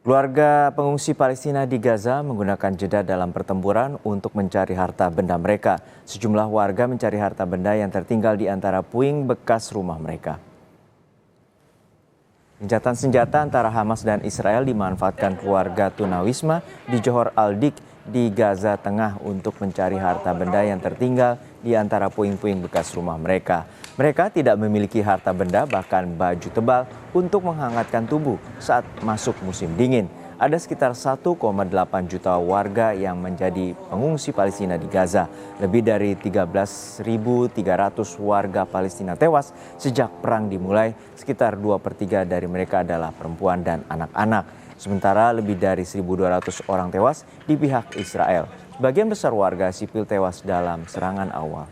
Keluarga pengungsi Palestina di Gaza menggunakan jeda dalam pertempuran untuk mencari harta benda mereka. Sejumlah warga mencari harta benda yang tertinggal di antara puing bekas rumah mereka. Gencatan senjata antara Hamas dan Israel dimanfaatkan keluarga tunawisma di Johor Al-Dik di Gaza Tengah untuk mencari harta benda yang tertinggal di antara puing-puing bekas rumah mereka. Mereka tidak memiliki harta benda, bahkan baju tebal untuk menghangatkan tubuh saat masuk musim dingin. Ada sekitar 1,8 juta warga yang menjadi pengungsi Palestina di Gaza. Lebih dari 13.300 warga Palestina tewas sejak perang dimulai. Sekitar 2/3 dari mereka adalah perempuan dan anak-anak. Sementara lebih dari 1.200 orang tewas di pihak Israel. Sebagian besar warga sipil tewas dalam serangan awal.